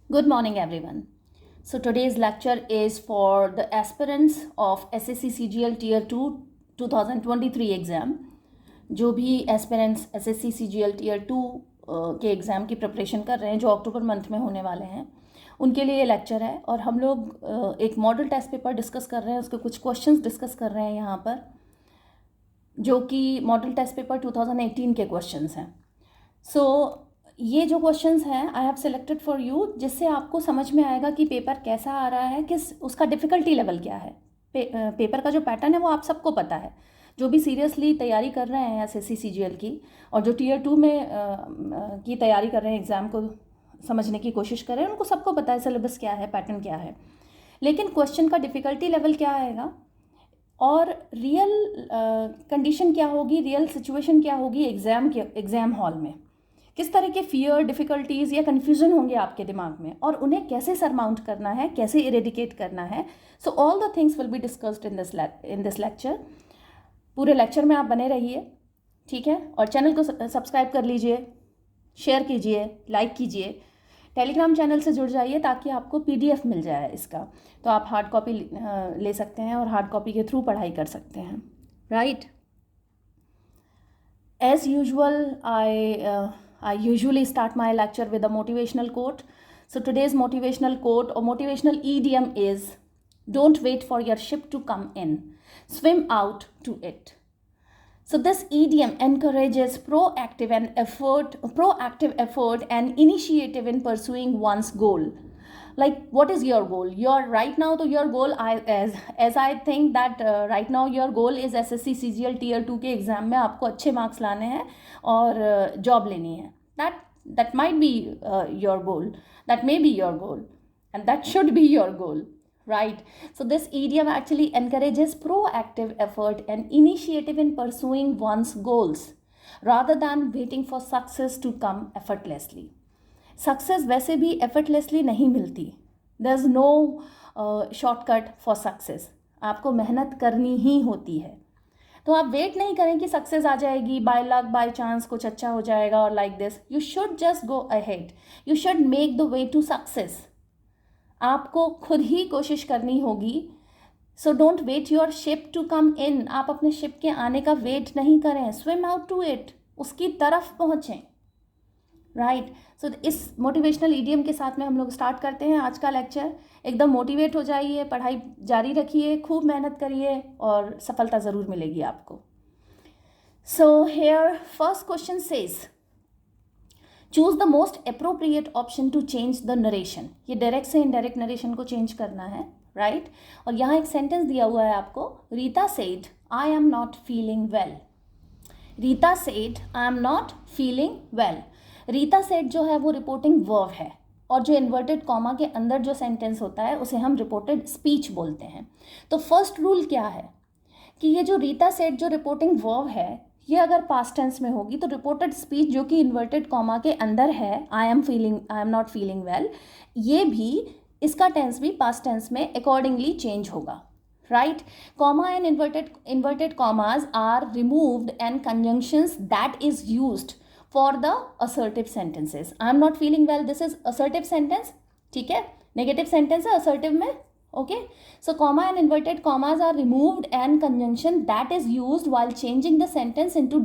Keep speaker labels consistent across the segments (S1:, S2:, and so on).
S1: Good morning, everyone. So, today's lecture is for the aspirants of SSC CGL Tier 2 2023 exam. जो भी aspirants SSC CGL Tier 2 के exam की preparation कर रहे हैं, जो अक्टूबर मंथ में होने वाले हैं, उनके लिए ये लेक्चर है. और हम लोग एक मॉडल टेस्ट पेपर डिस्कस कर रहे हैं, उसके कुछ क्वेश्चंस डिस्कस कर रहे हैं यहाँ पर, जो कि मॉडल टेस्ट पेपर 2018 के क्वेश्चंस हैं. सो ये जो क्वेश्चंस हैं I have selected for you, जिससे आपको समझ में आएगा कि पेपर कैसा आ रहा है, किस उसका डिफ़िकल्टी लेवल क्या है. पेपर का जो पैटर्न है वो आप सबको पता है. जो भी सीरियसली तैयारी कर रहे हैं SSC CGL की, और जो Tier 2 में की तैयारी कर रहे हैं, एग्ज़ाम को समझने की कोशिश कर रहे हैं, उनको सबको पता है सिलेबस क्या है, पैटर्न क्या है. लेकिन क्वेश्चन का डिफ़िकल्टी लेवल क्या आएगा और रियल कंडीशन क्या होगी, रियल सिचुएशन क्या होगी एग्ज़ाम हॉल में, किस तरह के फियर, डिफ़िकल्टीज़ या कन्फ्यूज़न होंगे आपके दिमाग में, और उन्हें कैसे सरमाउंट करना है, कैसे इरेडिकेट करना है. So all the things will be discussed in this lecture. पूरे लेक्चर में आप बने रहिए, ठीक है. और चैनल को सब्सक्राइब कर लीजिए, शेयर कीजिए, लाइक कीजिए. टेलीग्राम चैनल से जुड़ जाइए ताकि आपको PDF मिल जाए इसका, तो आप हार्ड कॉपी ले सकते हैं और हार्ड कॉपी के थ्रू पढ़ाई कर सकते हैं. Right. As usual I usually start my lecture with a motivational quote. So today's motivational quote or motivational idiom is, don't wait for your ship to come in, swim out to it. So this idiom encourages proactive effort and initiative in pursuing one's goal. Like, what is your goal? Right now, your goal, as I think that right now your goal is SSC CGL Tier 2 के exam में आपको अच्छे marks लाने हैं और job लेनी है. That might be your goal. That may be your goal, and that should be your goal, right? So this idiom actually encourages proactive effort and initiative in pursuing one's goals rather than waiting for success to come effortlessly. Success वैसे भी effortlessly नहीं मिलती. There is no shortcut for success. आपको मेहनत करनी ही होती है. तो आप वेट नहीं करें कि सक्सेस आ जाएगी, बाय लक, बाय चांस कुछ अच्छा हो जाएगा और like this. You should just go ahead. You should make the way to success. आपको खुद ही कोशिश करनी होगी. So don't wait your ship to come in. आप अपने शिप के आने का वेट नहीं करें. Swim out to it. उसकी तरफ पहुँचें. राइट. सो इस मोटिवेशनल ईडियम के साथ में हम लोग स्टार्ट करते हैं आज का लेक्चर. एकदम मोटिवेट हो जाइए, पढ़ाई जारी रखिए, खूब मेहनत करिए और सफलता ज़रूर मिलेगी आपको. So here first question says, choose the most appropriate option to change the narration. ये डायरेक्ट से इनडायरेक्ट नरेशन को चेंज करना है. राइट. और यहाँ एक सेंटेंस दिया हुआ है आपको. Rita said I am not feeling well. Rita said I am not feeling well. Rita set जो है वो रिपोर्टिंग वर्ब है, और जो इन्वर्टेड कॉमा के अंदर जो सेंटेंस होता है उसे हम रिपोर्टेड स्पीच बोलते हैं. तो फर्स्ट रूल क्या है कि ये जो रीता सेट जो रिपोर्टिंग वर्ब है, ये अगर पास्ट टेंस में होगी तो रिपोर्टेड स्पीच जो कि इन्वर्टेड कॉमा के अंदर है, I am not feeling well, ये भी इसका टेंस भी पास्ट टेंस में अकॉर्डिंगली चेंज होगा. Right. Comma and inverted commas are removed and conjunctions that is used for the assertive sentences. I am not feeling well, this is assertive sentence. ठीक है. Negative sentence है assertive में. Okay. So comma and inverted commas are removed and conjunction that is used while changing the sentence into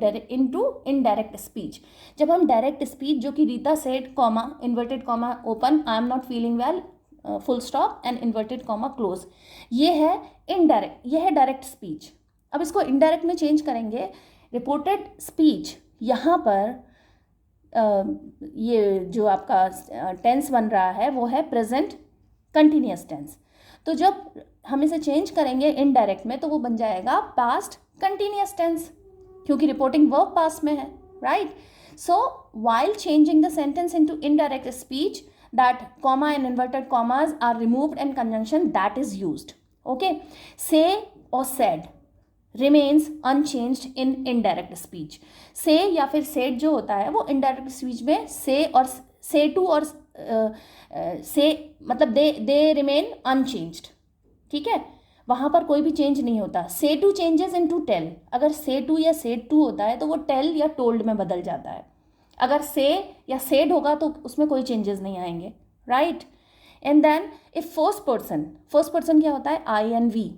S1: indirect speech. जब हम direct speech जो कि Rita said comma inverted comma open I am not feeling well full stop and inverted comma close, ये है indirect, ये है direct speech. अब इसको indirect में change करेंगे. reported speech यहाँ पर ये जो आपका टेंस बन रहा है वो है प्रेजेंट कंटिन्यूस टेंस. तो जब हम इसे चेंज करेंगे इनडायरेक्ट में तो वो बन जाएगा पास्ट कंटिन्यूस टेंस, क्योंकि रिपोर्टिंग वर्ब पास्ट में है. Right. So while changing the sentence into indirect speech, that comma and inverted commas are removed and conjunction that is used. Okay. Say और said remains unchanged in indirect speech. से या फिर said जो होता है वो indirect speech में से और say to और से मतलब they remain unchanged. ठीक है. वहाँ पर कोई भी चेंज नहीं होता. say to changes into tell. अगर say to या said to होता है तो वो tell या told में बदल जाता है. अगर say या said होगा तो उसमें कोई चेंजेस नहीं आएंगे. Right. And then if first person क्या होता है, आई एन वी।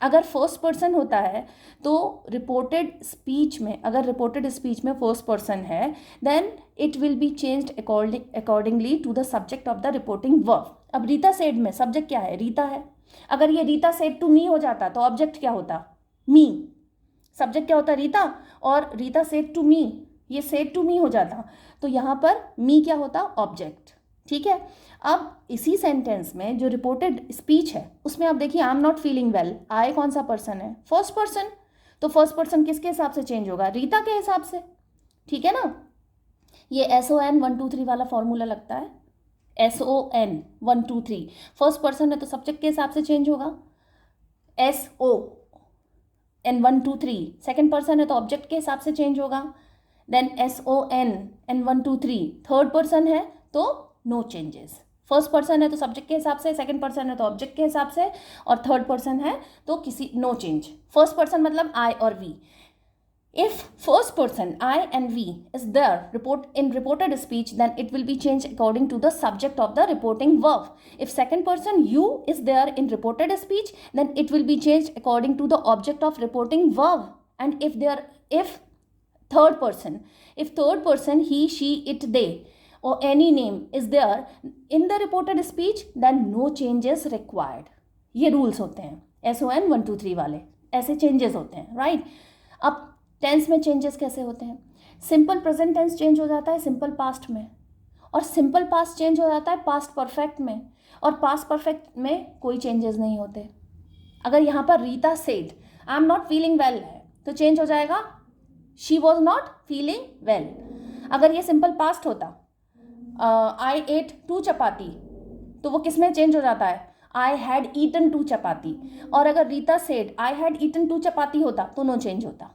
S1: अगर फर्स्ट पर्सन होता है तो रिपोर्टेड स्पीच में, अगर रिपोर्टेड स्पीच में फर्स्ट पर्सन है, then it will be changed accordingly to the subject of the reporting verb. अब रीता सेड में सब्जेक्ट क्या है, रीता है। अगर ये रीता सेड टू मी हो जाता तो ऑब्जेक्ट क्या होता, मी। सब्जेक्ट क्या होता, रीता, और रीता सेड टू मी, ये सेड टू मी हो जाता, तो यहाँ पर मी क्या होता, ऑब्जेक्ट। ठीक है। अब इसी सेंटेंस में जो रिपोर्टेड स्पीच है उसमें आप देखिए, I am not feeling well, I कौन सा पर्सन है, फर्स्ट पर्सन। तो फर्स्ट पर्सन किसके हिसाब से चेंज होगा, रीता के हिसाब से। ठीक है ना। ये SON 1 2 3 वाला फॉर्मूला लगता है, SON 1 2 3। फर्स्ट पर्सन है तो सब्जेक्ट के हिसाब से चेंज होगा, SON 1 2 3। सेकेंड पर्सन है तो ऑब्जेक्ट के हिसाब से चेंज होगा, then SON N 1 2 3। Third person है तो नो चेंजेस। फर्स्ट पर्सन है तो सब्जेक्ट के हिसाब से, सेकंड पर्सन है तो ऑब्जेक्ट के हिसाब से, और थर्ड पर्सन है तो किसी नो चेंज। फर्स्ट पर्सन मतलब आई और we. If first person I and we is there in reported speech, then it will be changed according to the subject of the reporting verb. If second person you is there in reported speech, then it will be changed according to the object of reporting verb. And if third person he, she, it, they or any name is there in the reported speech, then no changes required. ये rules होते हैं SON 1 2 3 वाले, ऐसे changes होते हैं, right. अब tense में changes कैसे होते हैं, सिंपल प्रेजेंट टेंस चेंज हो जाता है सिंपल पास्ट में, और सिंपल पास्ट चेंज हो जाता है पास्ट परफेक्ट में, और पास्ट परफेक्ट में कोई चेंजेस नहीं होते। अगर यहाँ पर Rita said I am not feeling well है तो चेंज हो जाएगा she was not feeling well. अगर ये सिंपल पास्ट होता आई एट 2 चपाती, तो वो किस में चेंज हो जाता है, आई हैड ईटन 2 चपाती। और अगर Rita said I had eaten 2 chapati होता तो नो चेंज होता।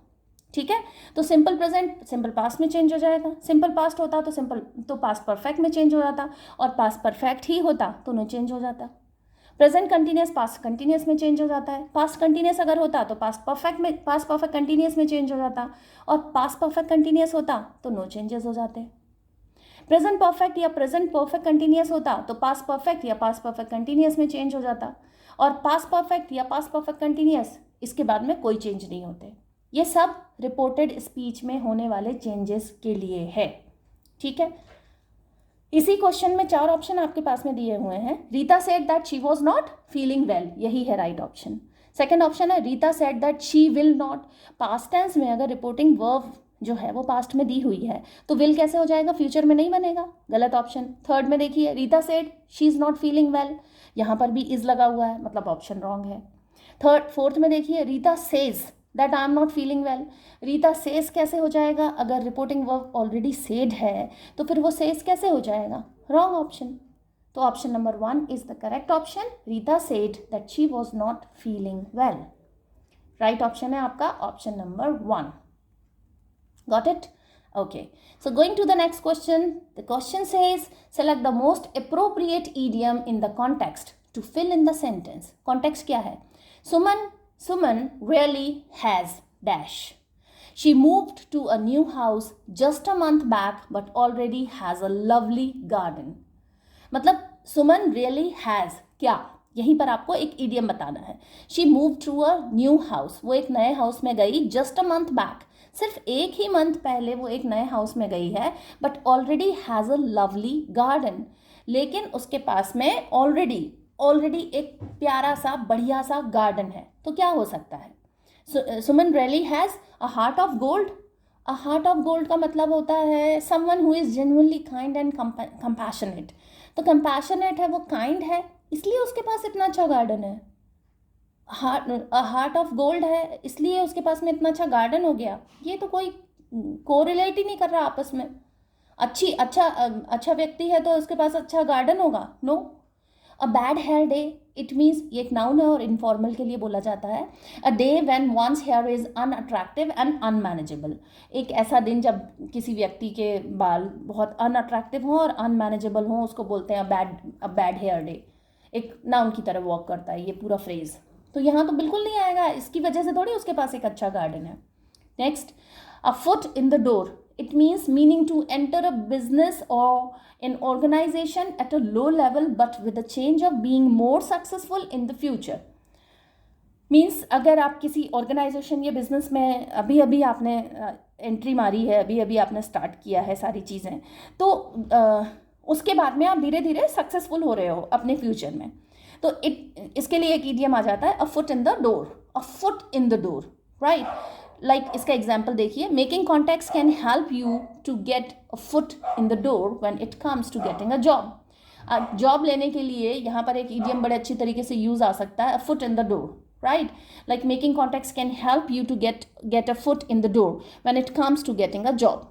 S1: ठीक है। तो सिंपल प्रेजेंट सिंपल पास्ट में चेंज हो जाएगा, सिंपल पास्ट होता तो पास्ट परफेक्ट में चेंज हो जाता, और पास्ट परफेक्ट ही होता तो नो चेंज हो जाता। प्रेजेंट कंटिन्यूस पास्ट कंटिन्यूस में चेंज हो जाता है, पास्ट कंटिन्यूस अगर होता तो पास्ट परफेक्ट कंटिन्यूस में चेंज हो जाता, और पास्ट परफेक्ट कंटिन्यूस होता तो नो चेंजेस हो जाते। प्रेजेंट परफेक्ट या प्रेजेंट परफेक्ट कंटिन्यूस होता तो पास्ट परफेक्ट या पास्ट परफेक्ट कंटिन्यूस में चेंज हो जाता, और पास्ट परफेक्ट या पास्ट परफेक्ट कंटिन्यूस इसके बाद में कोई चेंज नहीं होते। ये सब रिपोर्टेड स्पीच में होने वाले चेंजेस के लिए है। ठीक है। इसी क्वेश्चन में 4 ऑप्शन आपके पास में दिए हुए हैं। Rita said that she was not feeling well, यही है राइट ऑप्शन। सेकेंड ऑप्शन है Rita said that she will not. Past tense में अगर रिपोर्टिंग वर्ब जो है वो पास्ट में दी हुई है तो विल कैसे हो जाएगा, फ्यूचर में नहीं बनेगा, गलत ऑप्शन। थर्ड में देखिए Rita said she is not feeling well, यहाँ पर भी इज लगा हुआ है, मतलब ऑप्शन रॉन्ग है। फोर्थ में देखिए Rita says that I am not feeling well, Rita says कैसे हो जाएगा, अगर रिपोर्टिंग वर्ब ऑलरेडी सेड है तो फिर वो सेज कैसे हो जाएगा, रॉन्ग ऑप्शन। तो option number 1 is the correct option, Rita said that she was not feeling well. Right option है आपका option number 1। Got it? Okay. So going to the next question. The question says, select the most appropriate idiom in the context to fill in the sentence. Context क्या है? Suman really has dash. She moved to a new house just a month back but already has a lovely garden. मतलब सुमन really has क्या, यहीं पर आपको एक idiom बताना है। She moved to a new house. वो एक नए हाउस में गई just a month back. सिर्फ एक ही मंथ पहले वो एक नए हाउस में गई है, but already has a lovely garden. लेकिन उसके पास में ऑलरेडी एक प्यारा सा बढ़िया सा गार्डन है। तो क्या हो सकता है, Suman really has a heart of gold. A heart of gold का मतलब होता है someone who is genuinely kind and compassionate. तो कंपैशनेट है, वो काइंड है, इसलिए उसके पास इतना अच्छा गार्डन है। हार्ट ऑफ गोल्ड है इसलिए उसके पास में इतना अच्छा गार्डन हो गया। ये तो कोई कोरिलेट ही नहीं कर रहा आपस में। अच्छा व्यक्ति है तो उसके पास अच्छा गार्डन होगा, no. A bad hair day, it means ये एक नाउन है और इनफॉर्मल के लिए बोला जाता है। A day when one's hair is unattractive and unmanageable, एक ऐसा दिन जब किसी व्यक्ति के बाल बहुत अनअट्रैक्टिव हों और अनमैनेजेबल हों, उसको बोलते हैं अ बैड हेयर डे। एक नाउन की तरह वर्क करता है ये पूरा फ्रेज। तो यहाँ तो बिल्कुल नहीं आएगा, इसकी वजह से थोड़ी उसके पास एक अच्छा गार्डन है। Next, a foot in the door, it means meaning to enter a business or an organization at a low level but with a change of being more successful in the future. Means अगर आप किसी organisation या business में अभी अभी आपने entry मारी है, अभी अभी आपने स्टार्ट किया है सारी चीज़ें, तो उसके बाद में आप धीरे धीरे सक्सेसफुल हो रहे हो अपने फ्यूचर में, तो इसके लिए एक ईडियम आ जाता है a foot in the door, a foot in the door, right. Like इसका एग्जाम्पल देखिए, making contacts can help you to get a foot in the door when it comes to getting a job. Job लेने के लिए यहाँ पर एक idiom बड़े अच्छी तरीके से यूज़ आ सकता है, a foot in the door, right? Like making contacts can help you to get a foot in the door when it comes to getting a job.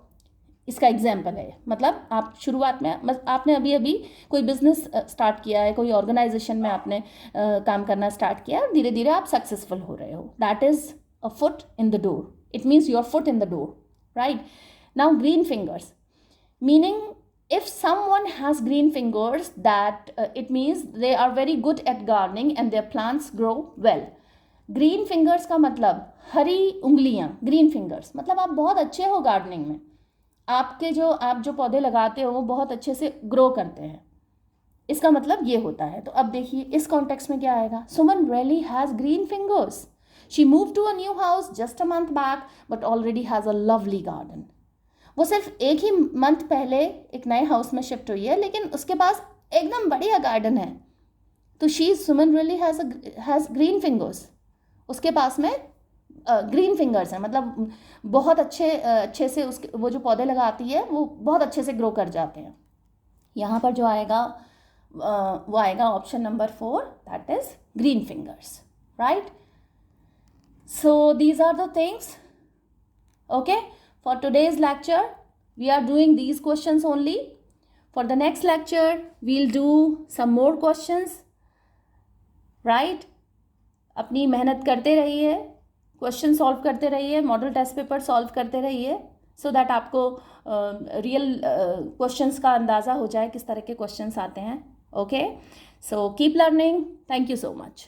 S1: इसका एग्जाम्पल है, मतलब आप शुरुआत में आपने अभी अभी कोई बिजनेस स्टार्ट किया है, कोई ऑर्गेनाइजेशन में आपने काम करना स्टार्ट किया है, धीरे धीरे आप सक्सेसफुल हो रहे हो. That is a foot in the door. It means your foot in the door, right. Now green fingers, meaning if someone has green fingers, that it means they are very good at gardening and their plants grow well. Green fingers का मतलब हरी उंगलियां. Green fingers मतलब आप बहुत अच्छे हो gardening में, आप जो पौधे लगाते हो वो बहुत अच्छे से ग्रो करते हैं, इसका मतलब ये होता है. तो अब देखिए इस कॉन्टेक्स्ट में क्या आएगा. Suman really has green fingers. She move to a new house just a month back but already has a lovely garden. वो सिर्फ एक ही मंथ पहले एक नए हाउस में शिफ्ट हुई है, लेकिन उसके पास एकदम बढ़िया गार्डन है. तो सुमन रियली हैज़ ग्रीन फिंगर्स. उसके पास में ग्रीन फिंगर्स हैं, मतलब बहुत अच्छे से उसके वो जो पौधे लगाती है वो बहुत अच्छे से ग्रो कर जाते हैं. यहाँ पर जो आएगा वो आएगा option number 4, that is green fingers, right. So these are the things. Okay, for today's lecture we are doing these questions only. For the next lecture we'll do some more questions, right. अपनी मेहनत करते रहिए, question solve करते रहिए, model test paper solve करते रहिए, so that आपको real questions का अंदाज़ा हो जाए किस तरह के क्वेश्चंस आते हैं. Okay, so keep learning. Thank you so much.